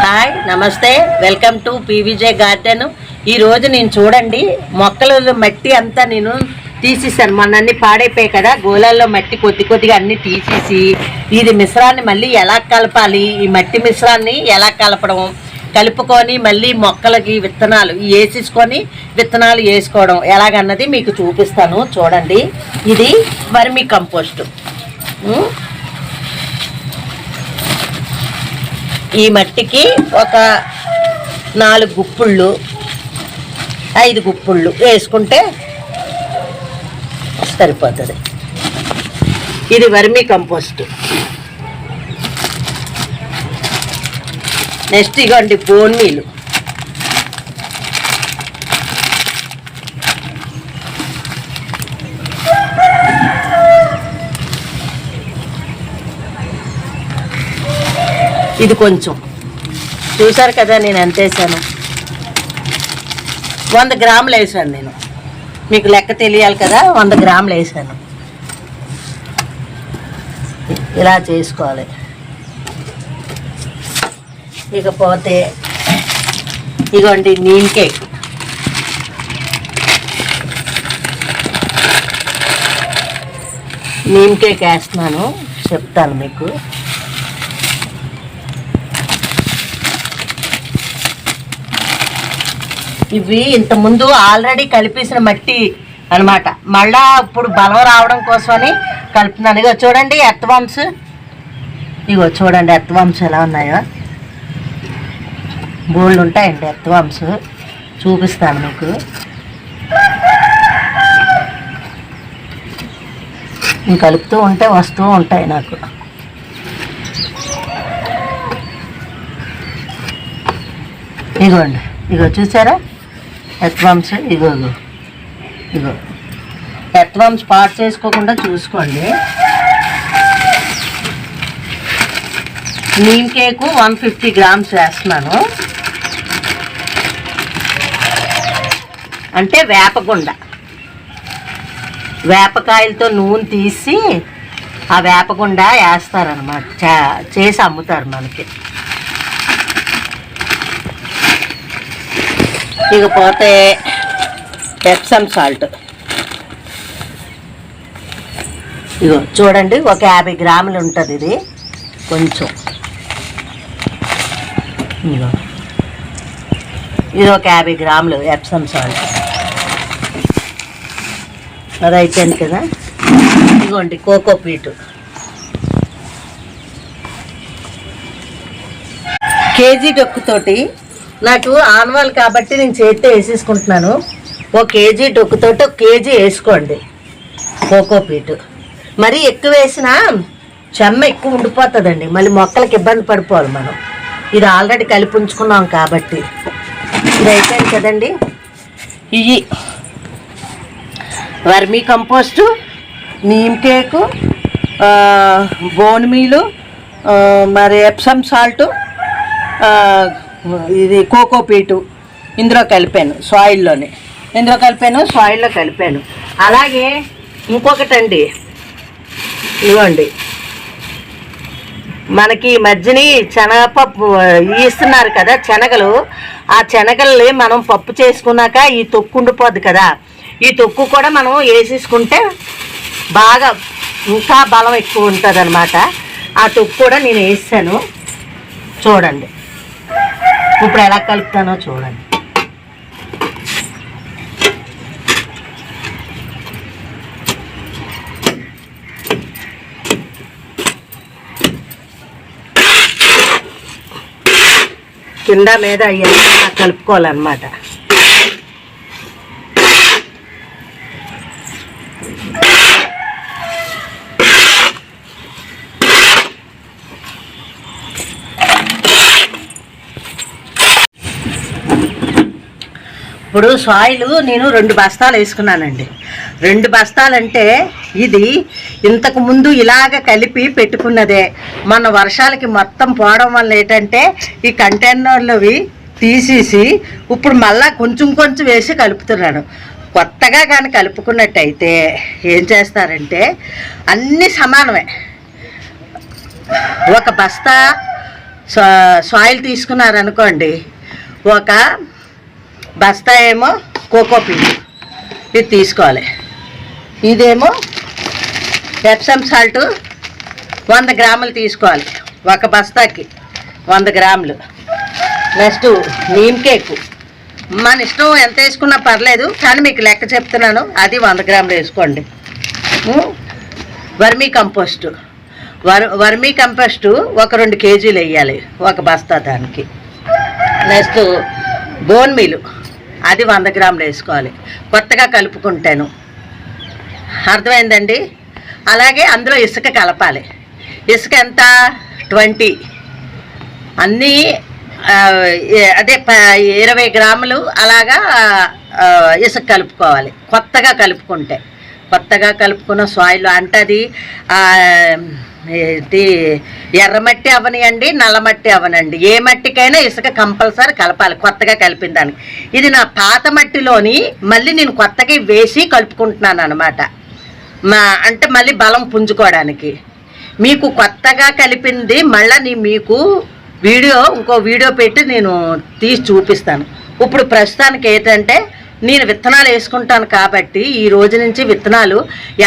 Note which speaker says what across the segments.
Speaker 1: Hi నమస్తే, welcome to పీవీజే garden. ఈరోజు నేను చూడండి మొక్కలలో మట్టి అంతా నేను తీసేసాను. మొన్న అన్ని పాడైపోయాయి కదా, గోళాల్లో మట్టి కొద్ది కొద్దిగా అన్ని తీసేసి ఇది మిశ్రాన్ని మళ్ళీ ఎలా కలపాలి, ఈ మట్టి మిశ్రాన్ని ఎలా కలుపుకొని మళ్ళీ మొక్కలకి విత్తనాలు వేసేసుకొని విత్తనాలు వేసుకోవడం ఎలాగన్నది మీకు చూపిస్తాను. చూడండి, ఇది వర్మీ కంపోస్టు. ఈ మట్టికి ఒక 4 గుప్పుళ్ళు 5 గుప్పుళ్ళు వేసుకుంటే సరిపోతుంది. ఇది వర్మీ కంపోస్ట్. నెక్స్ట్ ఇగోండి బోన్ మీలు. ఇది కొంచెం చూసారు కదా, నేను ఎంత వేసాను, 100 గ్రాములు వేసాను. నేను మీకు లెక్క తెలియాలి కదా, 100 గ్రాములు వేసాను. ఇలా చేసుకోవాలి. ఇకపోతే ఇగోండి నీమ్ కేక్. నీమ్ కేక్ వేస్తున్నాను, చెప్తాను మీకు. ఇవి ఇంతకుముందు ఆల్రెడీ కలిపేసిన మట్టి అనమాట. మళ్ళా ఇప్పుడు బలం రావడం కోసమని కలుపుతున్నాను. ఇగో చూడండి ఎర్త్వామ్స్, ఇగో చూడండి ఎర్త్వామ్స్ ఎలా ఉన్నాయో. బోల్డ్ ఉంటాయండి ఎర్త్వామ్స్, చూపిస్తాను మీకు. కలుపుతూ ఉంటే వస్తూ ఉంటాయి నాకు. ఇగోండి, ఇగో చూసారా ఎర్త్వామ్స్. ఇగో ఎర్త్వామ్స్ పాట్ చేసుకోకుండా చూసుకోండి. నీమ్ కేకు 150 గ్రామ్స్ వేస్తున్నాను. అంటే వేపగుండ, వేపకాయలతో నూనె తీసి ఆ వేపగుండ వేస్తారనమాట, చేసి అమ్ముతారు మనకి. ఇకపోతే ఎప్సమ్ సాల్ట్. ఇగో చూడండి, ఒక 50 గ్రాములు ఉంటుంది ఇది. కొంచెం ఇగో ఇది ఒక 50 గ్రాములు ఎప్సమ్ సాల్ట్. అది అయిపోయింది కదా. ఇగోండి కోకో పీటు కేజీ డొక్కుతోటి. నాకు ఆనవాళ్ళు కాబట్టి నేను చేతితో వేసేసుకుంటున్నాను. 1 కేజీ డొక్కుతోటి 1 కేజీ వేసుకోండి కోకో పీటు. మరీ ఎక్కువ వేసినా చెమ్మ ఎక్కువ ఉండిపోతుందండి, మళ్ళీ మొక్కలకి ఇబ్బంది పడిపోవాలి మనం. ఇది ఆల్రెడీ కలిపి ఉంచుకున్నాం కాబట్టి. ఇది అయిపోయింది కదండి. ఇవి vermi compost, neem cake, bone మీలు, మరి ఎప్సమ్ సాల్టు, ఇది కోకో పీటు ఇందులో కలిపాను. సాయిల్లో కలిపాను. అలాగే ఇంకొకటండి, ఇవ్వండి మనకి మధ్యని శనగపప్పు ఇస్తున్నారు కదా శనగలు. ఆ శనగల్ని మనం పప్పు చేసుకున్నాక ఈ తొక్కు ఉండిపోద్ది కదా, ఈ తొక్కు కూడా మనం వేసేసుకుంటే బాగా ఇంకా బలం ఎక్కువ ఉంటుంది అనమాట. ఆ తొక్కు కూడా నేను వేసాను. చూడండి ఇప్పుడు ఎలా కలుపుతానో చూడండి. కింద మీద అయ్యాక కలుపుకోవాలన్నమాట. ఇప్పుడు సాయిల్ నేను 2 బస్తాలు వేసుకున్నానండి. 2 బస్తాలంటే ఇది ఇంతకు ముందు ఇలాగ కలిపి పెట్టుకున్నదే. మన వర్షాలకి మొత్తం పోవడం వల్ల ఏంటంటే ఈ కంటైనర్లవి తీసేసి ఇప్పుడు మళ్ళా కొంచెం కొంచెం వేసి కలుపుతున్నాను. కొత్తగా కానీ కలుపుకున్నట్టయితే ఏం చేస్తారంటే అన్నీ సమానమే. ఒక బస్తా సాయిల్ తీసుకున్నారనుకోండి, ఒక బస్తా ఏమో కోకోపీట్ ఇది తీసుకోవాలి. ఇదేమో ఎప్సమ్ సాల్ట్ 100 గ్రాములు తీసుకోవాలి, ఒక బస్తాకి 100 గ్రాములు. నెక్స్ట్ నీమ్ కేకు మన ఇష్టం ఎంత వేసుకున్నా పర్లేదు, కానీ మీకు లెక్క చెప్తున్నాను, అది 100 గ్రాములు వేసుకోండి. వర్మీ కంపోస్టు వర్మీ కంపోస్టు ఒక 2 కేజీలు వేయాలి ఒక బస్తా దానికి. నెక్స్ట్ బోన్ మీలు అది 100 గ్రాములు వేసుకోవాలి, కొత్తగా కలుపుకుంటాను. అర్థమైందండి? అలాగే అందులో ఇసుక కలపాలి. ఇసుక ఎంత? 20 అన్నీ అదే 20 గ్రాములు అలాగా ఇసుక కలుపుకోవాలి. కొత్తగా కలుపుకున్న సాయిల్ అంటే అది ఎర్రమట్టి అవనియండి, నల్లమట్టి అవనండి, ఏ మట్టికైనా ఇసుక కంపల్సరీ కలపాలి కొత్తగా కలిపిన దానికి. ఇది నా పాత మట్టిలోని మళ్ళీ నేను కొత్తగా వేసి కలుపుకుంటున్నాను అనమాట. అంటే మళ్ళీ బలం పుంజుకోవడానికి. మీకు కొత్తగా కలిపింది మళ్ళీ మీకు ఇంకో వీడియో పెట్టి నేను తీసి చూపిస్తాను. ఇప్పుడు ప్రస్తుతానికి ఏంటంటే నేను విత్తనాలు వేసుకుంటాను కాబట్టి ఈ రోజు నుంచి విత్తనాలు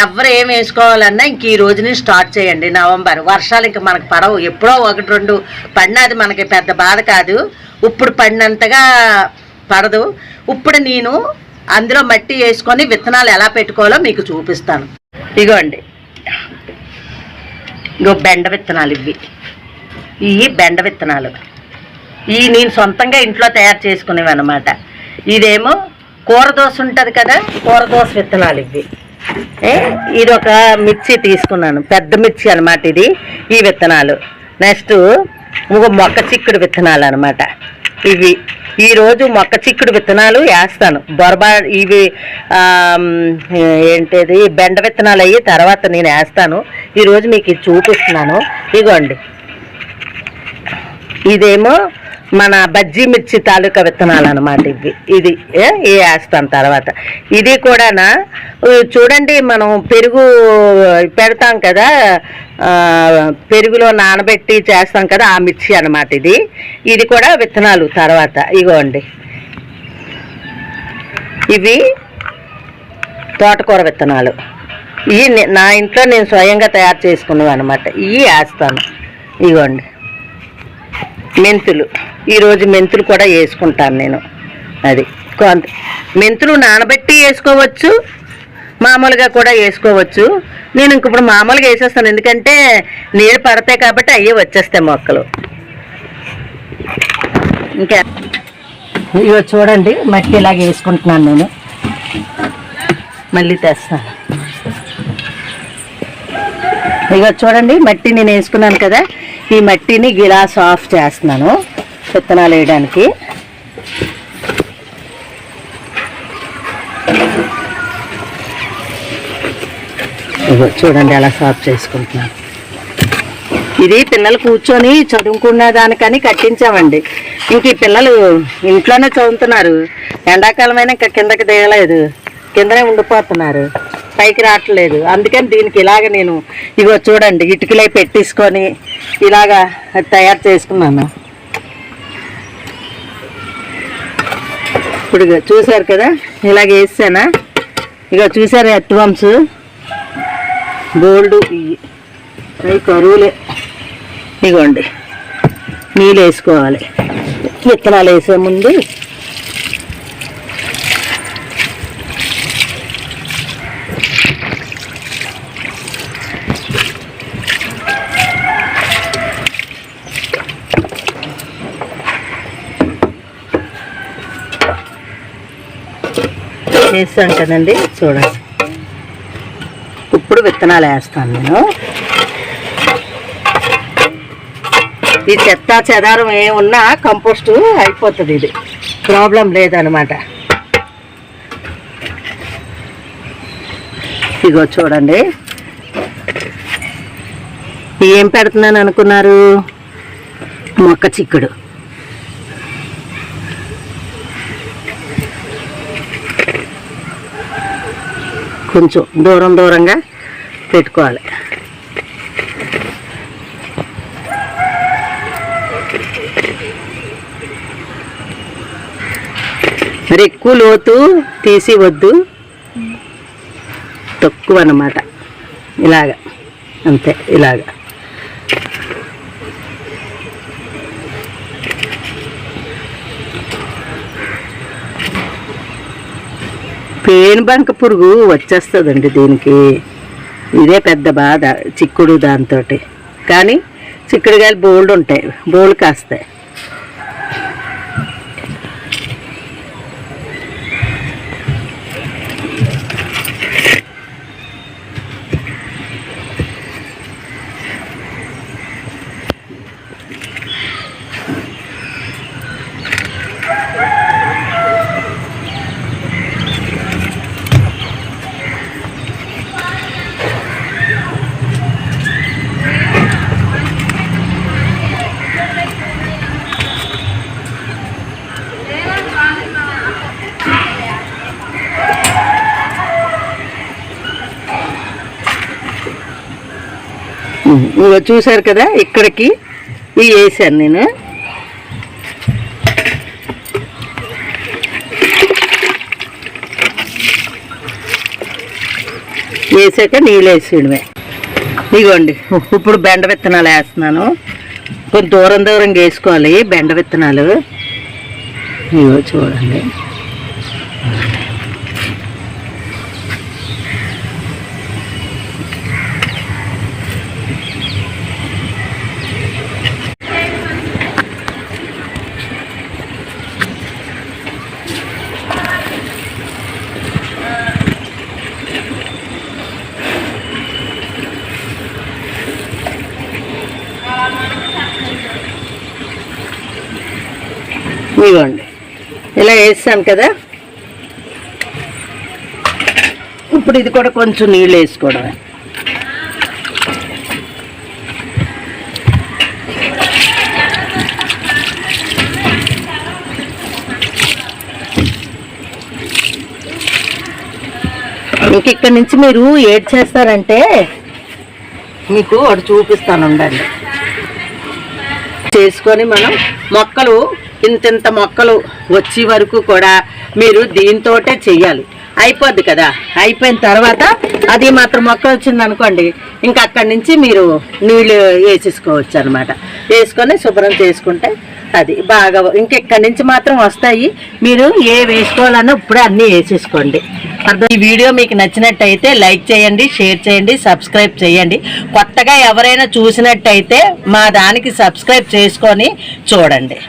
Speaker 1: ఎవరు ఏం వేసుకోవాలన్నా ఇంక ఈ రోజు నుంచి స్టార్ట్ చేయండి. నవంబర్ వర్షాలు ఇంక మనకు పడవు, ఎప్పుడో 1-2 పడినది మనకి పెద్ద బాధ కాదు. ఇప్పుడు పడినంతగా పడదు. ఇప్పుడు నేను అందులో మట్టి వేసుకొని విత్తనాలు ఎలా పెట్టుకోవాలో మీకు చూపిస్తాను. ఇగోండి, బెండ విత్తనాలు ఇవి బెండ విత్తనాలు. ఇవి నేను సొంతంగా ఇంట్లో తయారు చేసుకునేవి అనమాట. ఇదేమో కూరదోస ఉంటుంది కదా, కూరదోస విత్తనాలు ఇది ఒక మిర్చి తీసుకున్నాను, పెద్ద మిర్చి అనమాట ఇది, ఈ విత్తనాలు. నెక్స్ట్ మొక్క చిక్కుడు విత్తనాలు అనమాట ఇవి. ఈరోజు మొక్క చిక్కుడు విత్తనాలు వేస్తాను. ఇవి ఏంటిది బెండ విత్తనాలు అయ్యి తర్వాత నేను వేస్తాను. ఈరోజు మీకు ఇది చూపిస్తున్నాను. ఇగోండి, ఇదేమో మన బజ్జీ మిర్చి తాలూకా విత్తనాలు అనమాట ఇది వేస్తాను తర్వాత. ఇది కూడా చూడండి, మనం పెరుగు పెడతాం కదా, పెరుగులో నానబెట్టి చేస్తాం కదా, ఆ మిర్చి అనమాట ఇది కూడా విత్తనాలు తర్వాత. ఇగోండి, ఇవి తోటకూర విత్తనాలు. ఇవి నా ఇంట్లో నేను స్వయంగా తయారు చేసుకున్నాను అనమాట. ఇవి వేస్తాను. ఇగోండి మెంతులు, ఈరోజు మెంతులు కూడా వేసుకుంటాను నేను. అది మెంతులు నానబెట్టి వేసుకోవచ్చు, మామూలుగా కూడా వేసుకోవచ్చు. నేను ఇంక ఇప్పుడు మామూలుగా వేసేస్తాను, ఎందుకంటే నీళ్ళు పడతాయి కాబట్టి అయ్యే వచ్చేస్తాయి మొక్కలు. ఇంకా ఇగో చూడండి, మట్టి ఇలాగ వేసుకుంటున్నాను నేను. మళ్ళీ తెస్తాను. ఇగో చూడండి, మట్టి నేను వేసుకున్నాను కదా, ఈ మట్టిని గిలాస్ ఆఫ్ చేస్తున్నాను విత్తనాలు వేయడానికి. ఇగో చూడండి ఎలా సాఫ్ చేసుకుంటున్నాను. ఇది పిల్లలు కూర్చొని చదువుకున్న దానికని కట్టించామండి. ఇంక ఈ పిల్లలు ఇంట్లోనే చదువుతున్నారు. ఎండాకాలమైనా ఇంకా కిందకి దిగలేదు, కిందనే ఉండిపోతున్నారు, పైకి రావట్లేదు. అందుకని దీనికి ఇలాగ నేను ఇగో చూడండి ఇటుకలై పెట్టేసుకొని ఇలాగా తయారు చేసుకున్నాను. ఇప్పుడు చూసారు కదా, ఇలాగ వేసానా. ఇక చూసారు ఎర్త్వామ్స్ గోల్డ్, అవి కరువులే. ఇగోండి, నీళ్ళు వేసుకోవాలి విత్తనాలు వేసే ముందు. వేస్తాను కదండి, చూడండి. ఇప్పుడు విత్తనాలు వేస్తాను నేను. ఈ చెత్త చెదారం ఏమున్నా కంపోస్ట్ అయిపోతుంది, ఇది ప్రాబ్లం లేదనమాట. ఇగో చూడండి, ఏం పెడుతున్నాను అనుకున్నారు? మొక్క చిక్కుడు. కొంచెం దూరంగా పెట్టుకోవాలి. మరి ఎక్కువ లోతు తీసి వద్దు, తక్కువ అన్నమాట. ఇలాగా అంతే. ఇలాగా పేనుబంక పురుగు వచ్చేస్తుందండి దీనికి. ఇదే పెద్ద బాధ చిక్కుడు దాంతో. కానీ చిక్కుడుకాయలు బోల్డ్ ఉంటాయి, బోల్డ్ కాస్తాయి. చూసారు కదా, ఇక్కడికి ఇవి వేసాను నేను. వేసాక నీళ్ళు వేసేయడమే. ఇగోండి, ఇప్పుడు బెండ విత్తనాలు వేస్తున్నాను. కొంచెం దూరం దూరంగా వేసుకోవాలి బెండ విత్తనాలు. ఇగో చూడండి. ఇవ్వండి, ఇలా వేసాను కదా. ఇప్పుడు ఇది కూడా కొంచెం నీళ్ళు వేసుకోవడమే. ఇంక ఇక్కడి నుంచి మీరు ఏడ్ చేస్తారంటే మీకు ఒకటి చూపిస్తాను, ఉండండి. చేసుకొని మనం మొక్కలు ఇంత మొక్కలు వచ్చే వరకు కూడా మీరు దీంతోటే చెయ్యాలి. అయిపోద్ది కదా, అయిపోయిన తర్వాత అది మాత్రం మొక్క వచ్చింది అనుకోండి, ఇంకా అక్కడి నుంచి మీరు నీళ్ళు వేసేసుకోవచ్చు అనమాట. వేసుకొని శుభ్రం చేసుకుంటే అది బాగా ఇంకెక్కడి నుంచి మాత్రం వస్తాయి. మీరు ఏ వేసుకోవాలన్నా ఇప్పుడే అన్నీ వేసేసుకోండి. ఈ వీడియో మీకు నచ్చినట్టయితే లైక్ చేయండి, షేర్ చేయండి, సబ్స్క్రైబ్ చేయండి. కొత్తగా ఎవరైనా చూసినట్టయితే మా దానికి సబ్స్క్రైబ్ చేసుకొని చూడండి.